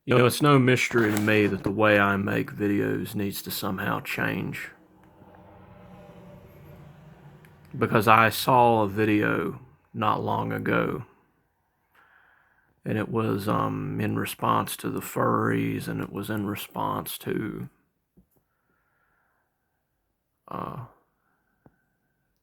It's no mystery to me that the way I make videos needs to somehow change. Because I saw a video not long ago, and it was in response to the furries, and it was in response to uh,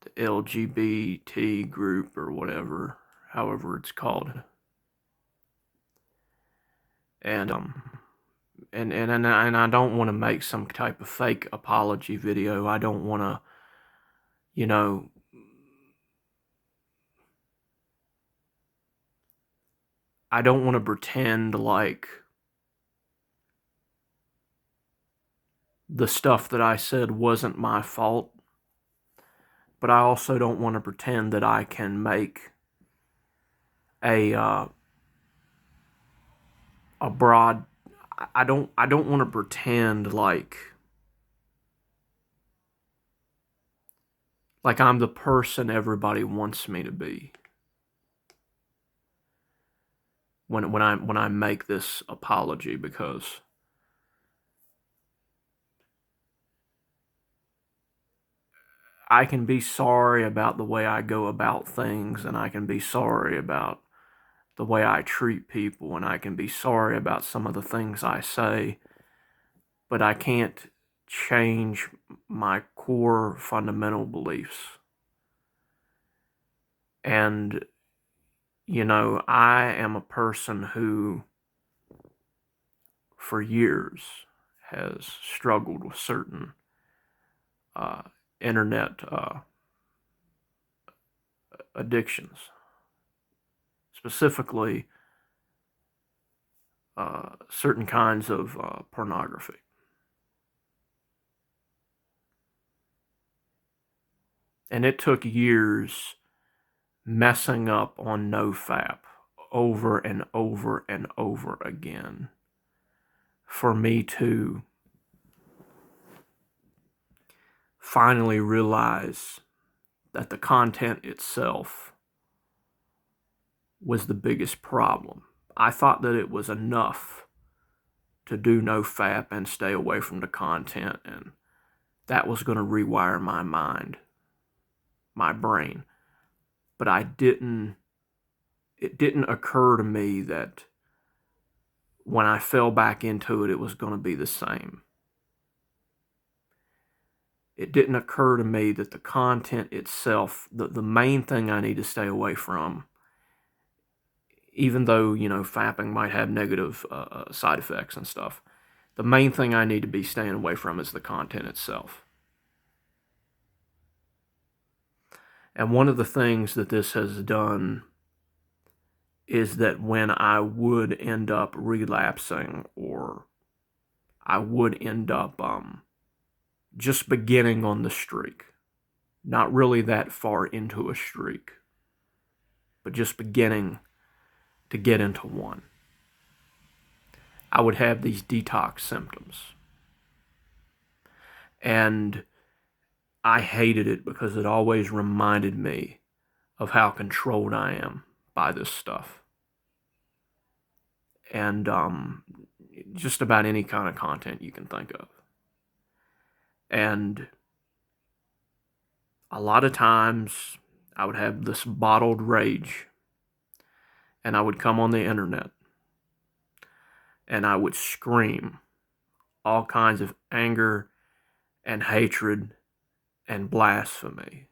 the LGBT group or whatever, however it's called. And I don't want to make some type of fake apology video. I don't want to, you know, I don't want to pretend like the stuff that I said wasn't my fault, but I also don't want to pretend that I can make a broad. I don't want to pretend like I'm the person everybody wants me to be when I make this apology, because I can be sorry about the way I go about things, and I can be sorry about the way I treat people, and I can be sorry about some of the things I say, but I can't change my core fundamental beliefs. And, I am a person who, for years, has struggled with certain uh, internet addictions, specifically certain kinds of pornography. And it took years messing up on NoFap over and over and over again for me to finally realize that the content itself was the biggest problem. I thought that it was enough to do NoFap and stay away from the content, and that was going to rewire my mind, my brain. But it didn't occur to me that when I fell back into it, it was going to be the same. It didn't occur to me that the content itself, the main thing I need to stay away from, even though, fapping might have negative side effects and stuff, the main thing I need to be staying away from is the content itself. And one of the things that this has done is that when I would end up relapsing, or I would end up just beginning on the streak, not really that far into a streak, but just beginning to get into one, I would have these detox symptoms. And I hated it because it always reminded me of how controlled I am by this stuff. And just about any kind of content you can think of. And a lot of times I would have this bottled rage, and I would come on the internet and I would scream all kinds of anger and hatred and blasphemy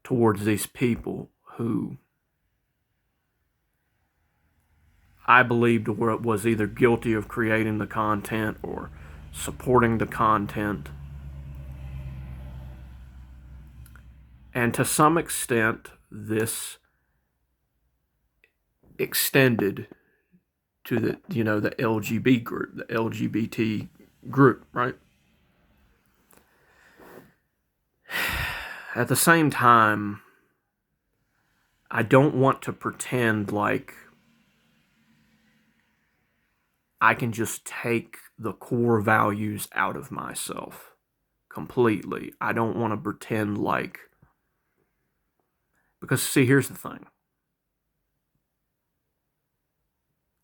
towards these people who I believed was either guilty of creating the content or supporting the content. And to some extent, this extended to the LGBT group, the LGBT group, right? At the same time, I don't want to pretend like I can just take the core values out of myself completely. I don't want to pretend like, because see, here's the thing.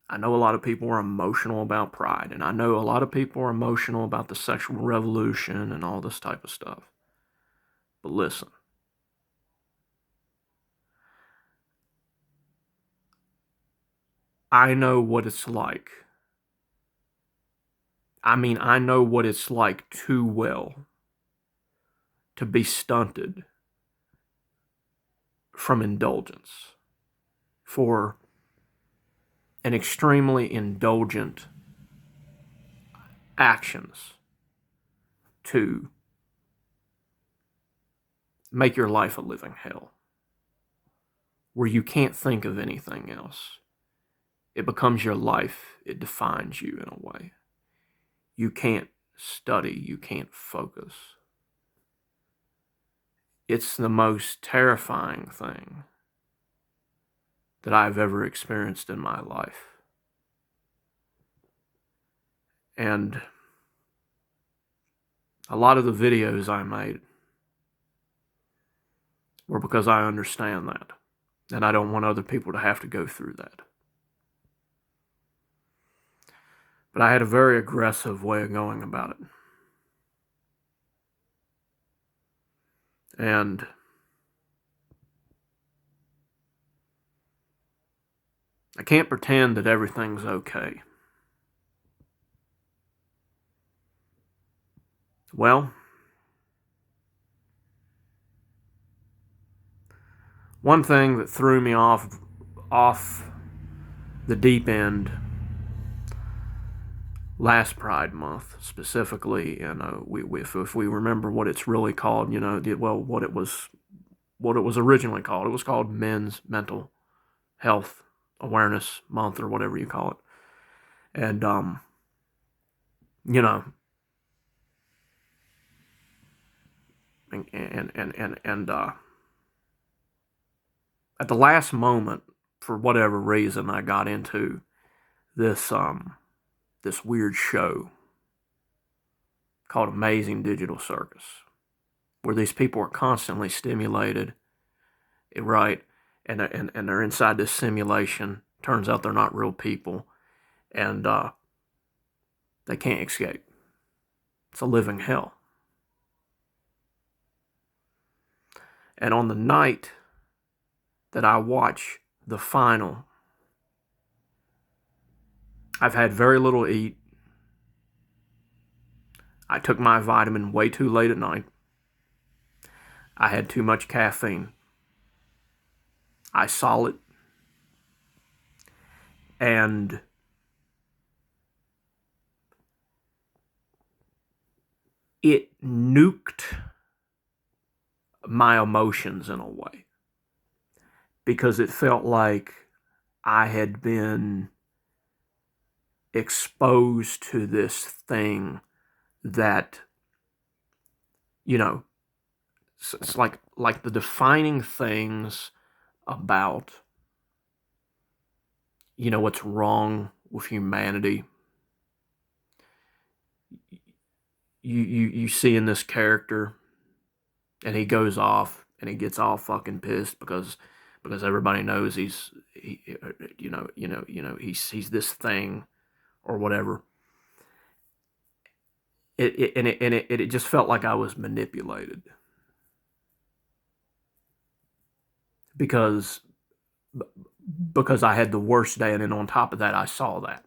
I know a lot of people are emotional about pride, and I know a lot of people are emotional about the sexual revolution and all this type of stuff. But listen, I know what it's like. I know what it's like too well to be stunted from indulgence, for an extremely indulgent actions to make your life a living hell, where you can't think of anything else. It becomes your life. It defines you in a way. You can't study. You can't focus. It's the most terrifying thing that I've ever experienced in my life. And a lot of the videos I made were because I understand that. And I don't want other people to have to go through that. But I had a very aggressive way of going about it. And I can't pretend that everything's okay. Well, one thing that threw me off the deep end last Pride Month, specifically, if we remember what it's really called, what it was originally called. It was called Men's Mental Health Awareness Month, or whatever you call it. And at the last moment, for whatever reason, I got into this weird show called Amazing Digital Circus, where these people are constantly stimulated, right? And they're inside this simulation. Turns out they're not real people, and they can't escape. It's a living hell. And on the night that I watch the final, I've had very little to eat. I took my vitamin way too late at night. I had too much caffeine. I saw it. And it nuked my emotions in a way, because it felt like I had been exposed to this thing that, it's like the defining things about, what's wrong with humanity. You see in this character, and he goes off and he gets all fucking pissed because everybody knows he's this thing or whatever. It just felt like I was manipulated, because I had the worst day, and then on top of that, I saw that.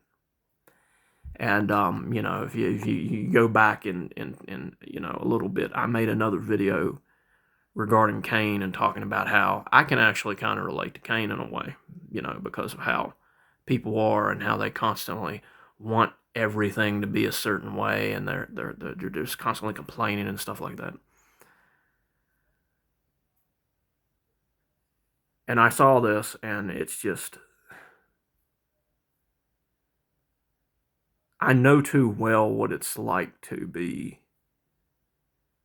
And if you go back and a little bit, I made another video regarding Cain and talking about how I can actually kind of relate to Cain in a way, because of how people are and how they constantly want everything to be a certain way, and they're just constantly complaining and stuff like that. And I saw this, and it's just, I know too well what it's like to be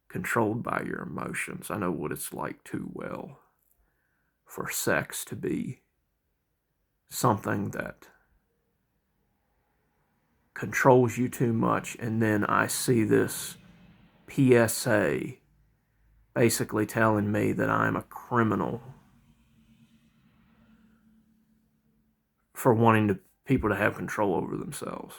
controlled by your emotions. I know what it's like too well for sex to be something that controls you too much. And then I see this PSA basically telling me that I'm a criminal for wanting to people to have control over themselves.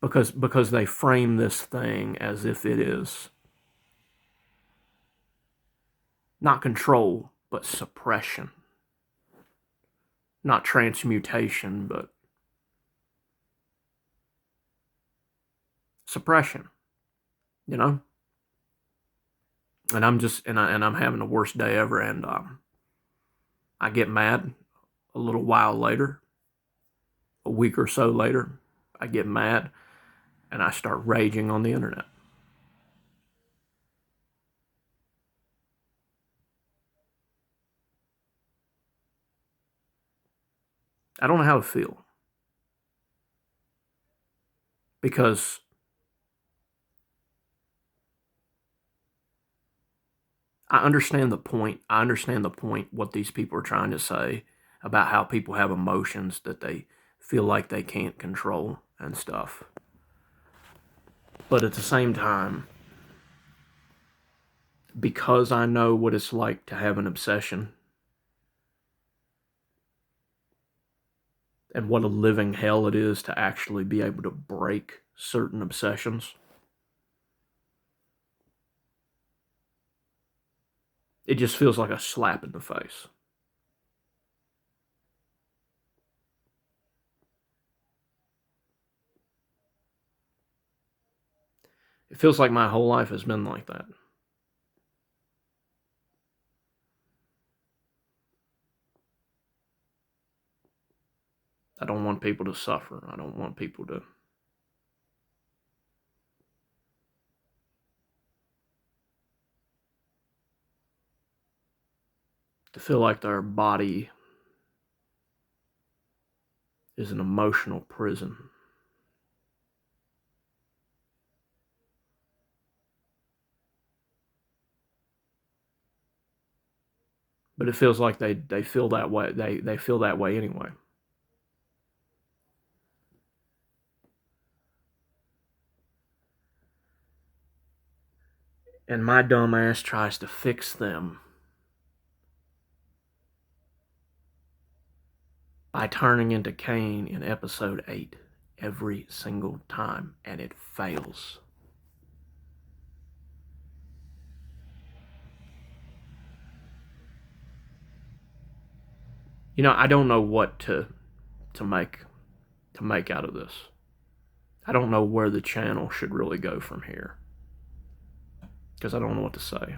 Because they frame this thing as if it is not control, but suppression. Not transmutation, but suppression, you know? And I'm having the worst day ever, and I get mad a little while later, a week or so later, I get mad and I start raging on the internet. I don't know how to feel. Because I understand the point. I understand the point, what these people are trying to say about how people have emotions that they feel like they can't control and stuff. But at the same time, because I know what it's like to have an obsession and what a living hell it is to actually be able to break certain obsessions, it just feels like a slap in the face. It feels like my whole life has been like that. I don't want people to suffer. I don't want people to feel like their body is an emotional prison. But it feels like they feel that way. They feel that way anyway. And my dumb ass tries to fix them by turning into Cain in episode 8 every single time, and it fails. You know, I don't know what to make out of this. I don't know where the channel should really go from here, because I don't know what to say.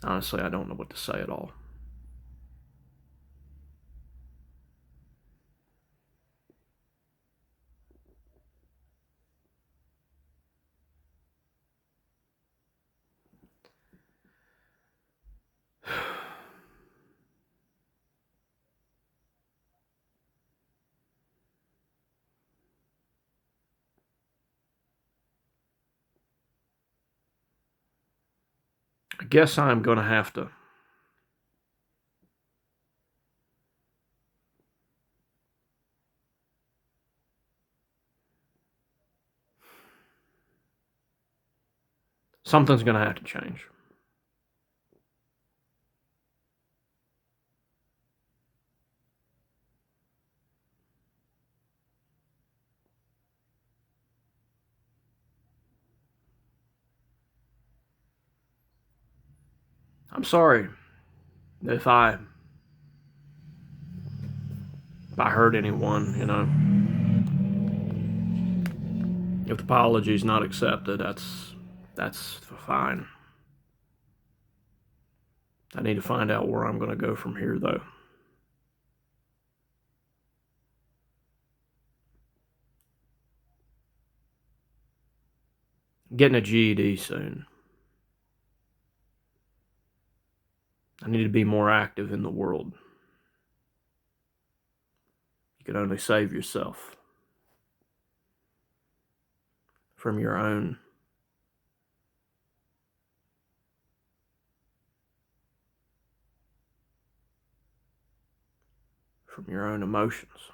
Honestly, I don't know what to say at all. I guess I'm going to have to something's going to have to change. I'm sorry if I hurt anyone, you know. If the apology is not accepted, that's fine. I need to find out where I'm going to go from here, though. Getting a GED soon. I need to be more active in the world. You can only save yourself from your own emotions.